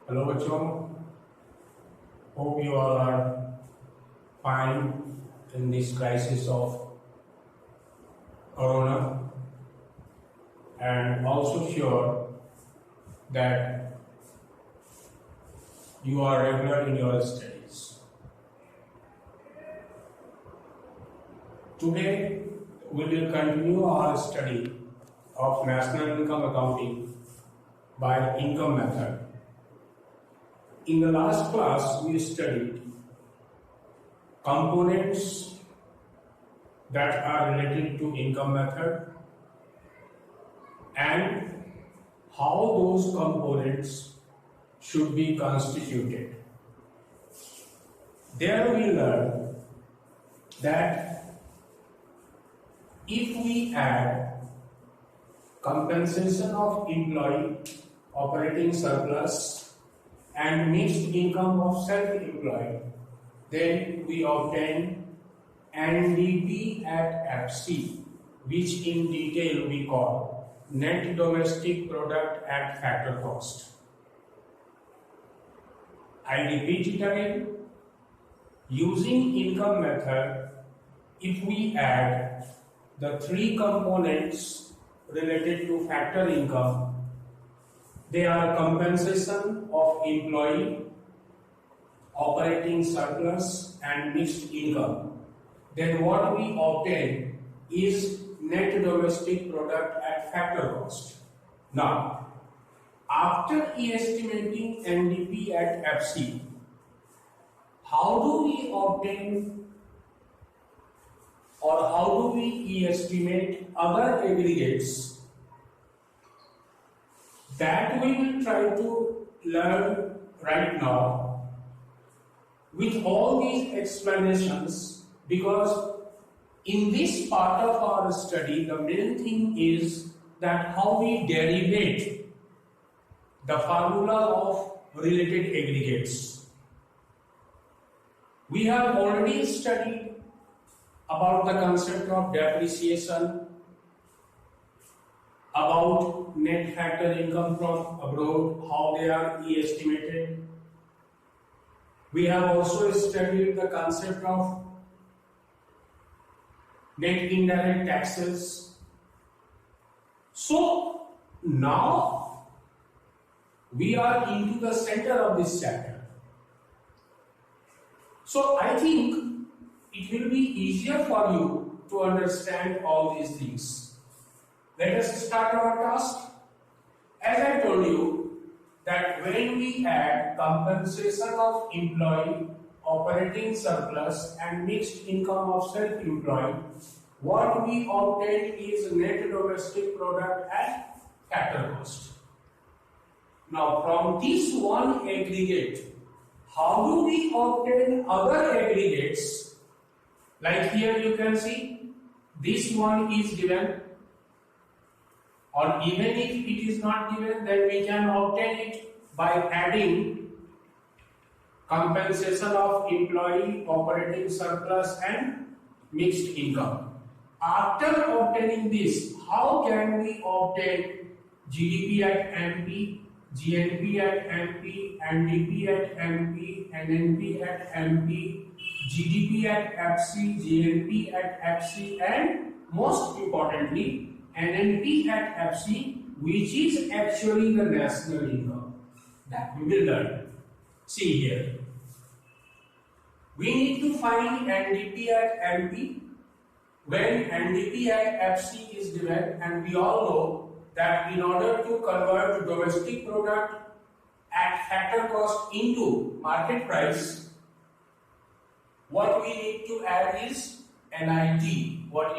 Hello बच्चों, hope you all are fine in this crisis of corona, and also sure that you are regular in your studies. Today we will continue our study of national income accounting by income method. In the last class, we studied components that are related to income method and how those components should be constituted. There we learned that if we add compensation of employee, operating surplus, and mixed income of self-employed, then we obtain NDP at FC, which in detail we call net domestic product at factor cost. I repeat it again. Using income method, if we add the three components related to factor income, they are compensation of employee, operating surplus, and mixed income. Then what we obtain is net domestic product at factor cost. Now, after estimating NDP at FC, how do we obtain or how do we estimate other aggregates? That we will try to learn right now with all these explanations, because in this part of our study the main thing is that how we derivate the formula of related aggregates. We have already studied about the concept of depreciation, about net factor income from abroad, how they are estimated. We have also studied the concept of net indirect taxes. So now we are into the center of this chapter. So I think it will be easier for you to understand all these things. Let us start our task. As I told you that when we add compensation of employee, operating surplus, and mixed income of self-employed, what we obtain is net domestic product at factor cost. Now from this one aggregate, how do we obtain other aggregates? Like here you can see, this one is given, or even if it is not given, then we can obtain it by adding compensation of employee, operating surplus, and mixed income. After obtaining this, how can we obtain GDP at MP, GNP at MP, NDP at MP, NNP at MP, GDP at FC, GNP at FC, and most importantly, NNP at FC, which is actually the national income. That we will learn. See here. We need to find NDP at MP when NDP at FC is given, and we all know that in order to convert domestic product at factor cost into market price, what we need to add is NIT, what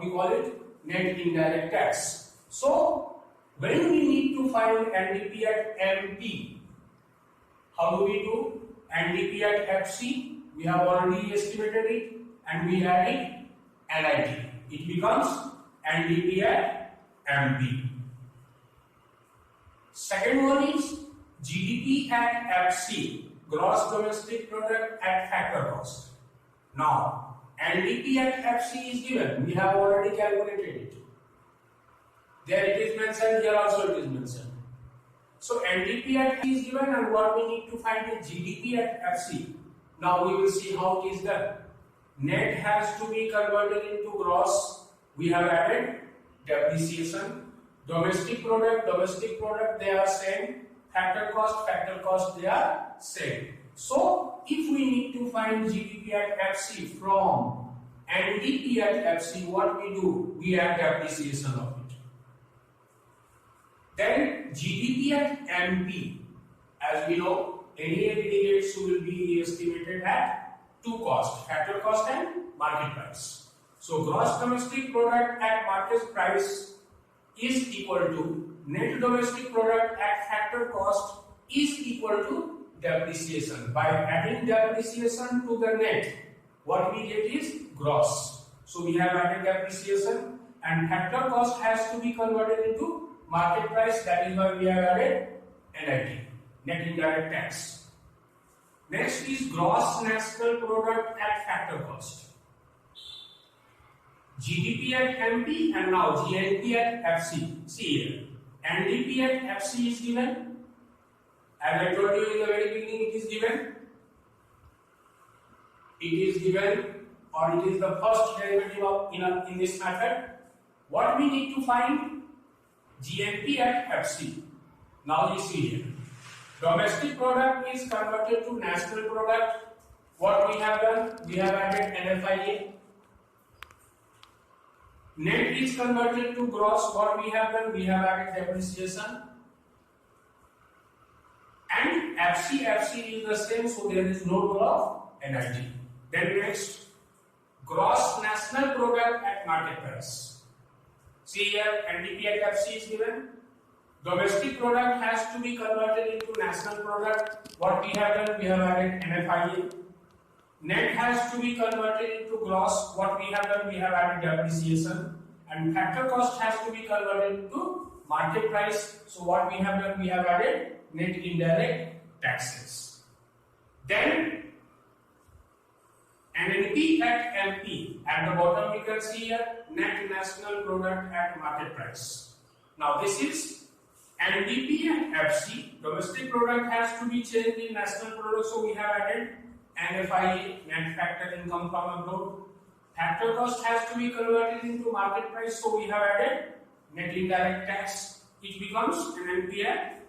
we call it, net indirect tax. So when we need to find NDP at MP, how do we do? NDP at FC, we have already estimated it, and we add it NIT. It becomes NDP at MP. Second one is GDP at FC, gross domestic product at factor cost. Now NDP at FC is given. We have already calculated it. There it is mentioned, here also it is mentioned. So NDP at is given, and what we need to find is GDP at FC. Now we will see how it is done. Net has to be converted into gross. We have added depreciation. Domestic product, they are same. Factor cost, they are same. So if we need to find GDP at FC from NDP at FC, what we do? We add depreciation of it. Then GDP at MP, as we know, NIA delegates will be estimated at two costs, factor cost and market price. So gross domestic product at market price is equal to net domestic product at factor cost is equal to depreciation. By adding depreciation to the net, what we get is gross. So we have added depreciation, and factor cost has to be converted into market price. That is why we have added NIT, net indirect tax. Next is gross national product at factor cost. GDP at MP and now GNP at FC. See here, NDP at FC is given. As I told you in the very beginning, it is given. It is given, or it is the first derivative of in this method. What we need to find? GNP at FC. Now you see here, domestic product is converted to national product. What we have done? We have added NFIA. Net is converted to gross. What we have done? We have added depreciation. And FC is the same, so there is no role of NIT. Then next, gross national product at market price. See here, NDP at FC is given. Domestic product has to be converted into national product. What we have done? We have added NFIA. Net has to be converted into gross. What we have done? We have added depreciation. And factor cost has to be converted into market price. So what we have done? We have added net indirect taxes. Then NNP at MP. At the bottom we can see here net national product at market price. Now this is NDP and FC. Domestic product has to be changed in national product, so we have added NFIA, net factor income from abroad. Factor cost has to be converted into market price, so we have added net indirect tax. It becomes NNP at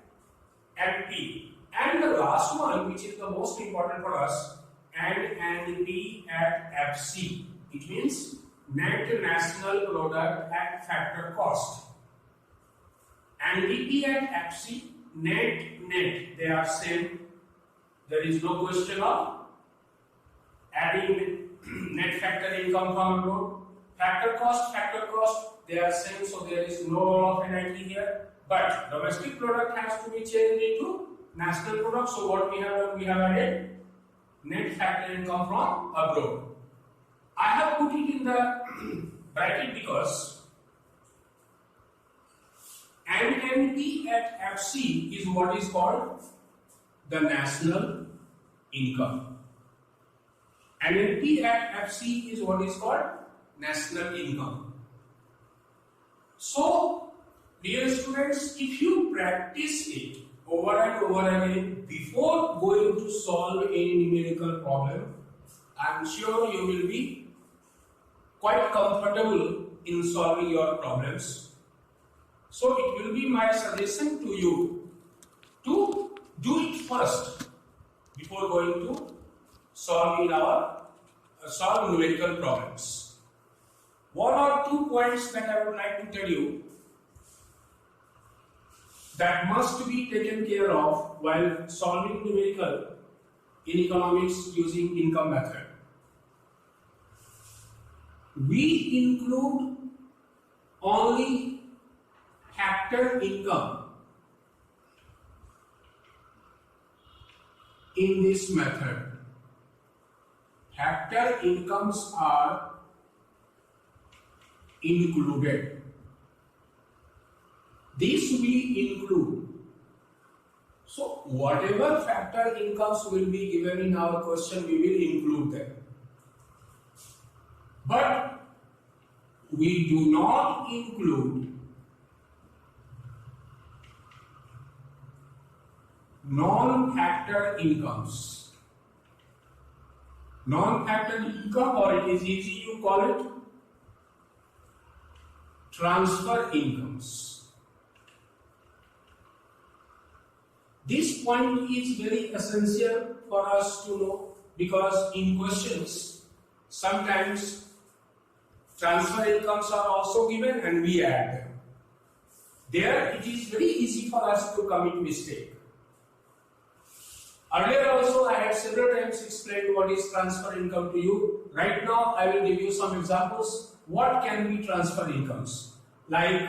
MP. And the last one, which is the most important for us, NNP at FC. It means net national product at factor cost. NDP at FC, net, they are same. There is no question of adding net factor income from abroad. Factor cost, they are same, so there is no role of NIT here. But domestic product has to be changed into national product, so what we have done? We have added net factor income from abroad. I have put it in the bracket because NNP at FC is what is called the national income. NNP at FC is what is called national income. So, dear students, if you practice it over and over again before going to solve any numerical problem, I am sure you will be quite comfortable in solving your problems. So it will be my suggestion to you to do it first before going to solve numerical problems. One or two points that I would like to tell you that must be taken care of while solving numerical in economics using income method. We include only factor income in this method. Factor incomes are included. This we include. So whatever factor incomes will be given in our question, we will include them. But we do not include non-factor incomes. Non-factor income, or it is easy you call it transfer incomes. This point is very essential for us to know, because in questions sometimes transfer incomes are also given and we add them. There it is very easy for us to commit mistake. Earlier also I had several times explained what is transfer income to you. Right now I will give you some examples. What can be transfer incomes? Like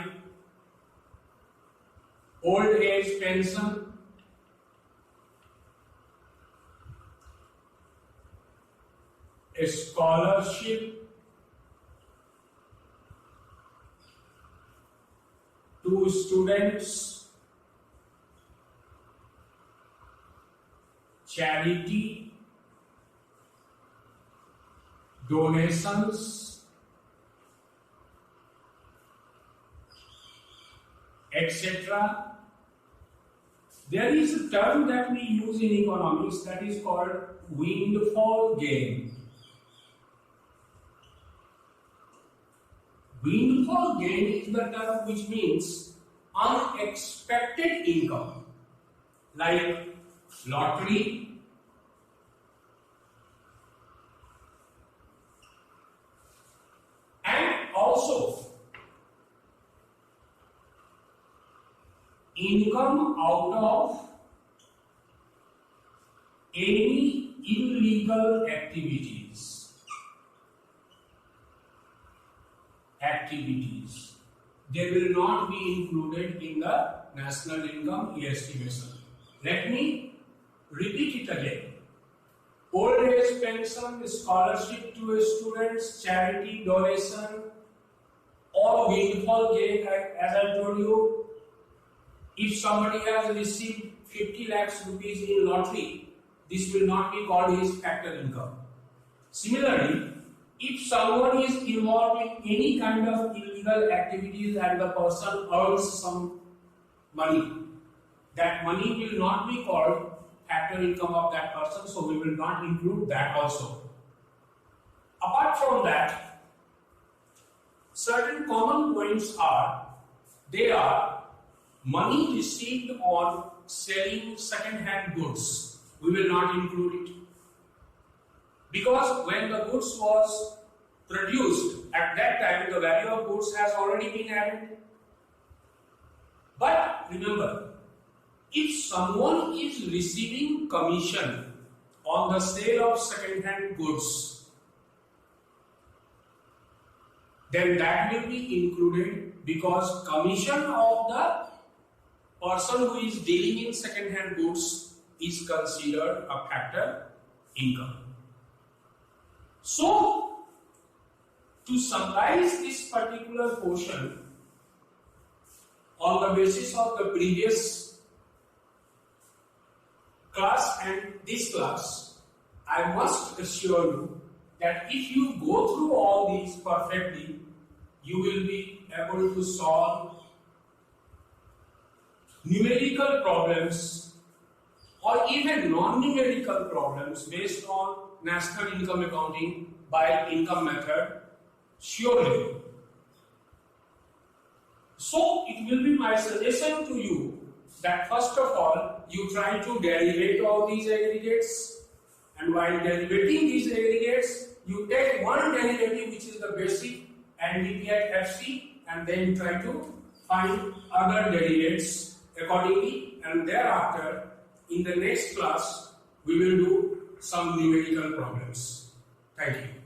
old age pension, a scholarship to students, charity, donations, etc. There is a term that we use in economics that is called windfall gain. Windfall gain is the term which means unexpected income, like lottery, and also income out of any illegal activities. They will not be included in the national income estimation. Let me repeat it again. Old age pension, scholarship to students, charity, donation, or windfall gain. As I told you, if somebody has received 50 lakhs rupees in lottery, this will not be called his factor income. Similarly, if someone is involved in any kind of illegal activities and the person earns some money, that money will not be called factor income of that person, so we will not include that also. Apart from that, certain common points are, they are money received on selling second-hand goods. We will not include it, because when the goods was produced, at that time the value of goods has already been added. But remember, if someone is receiving commission on the sale of second-hand goods, then that will be included, because commission of the person who is dealing in second-hand goods is considered a factor income. So, to summarize this particular portion on the basis of the previous class and this class, I must assure you that if you go through all these perfectly, you will be able to solve numerical problems or even non-numerical problems based on national income accounting by income method, surely. So it will be my suggestion to you that first of all, you try to derivate all these aggregates, and while derivating these aggregates, you take one derivative which is the basic and we get FC, and then try to find other derivatives accordingly, and thereafter in the next class we will do some numerical problems. Thank you.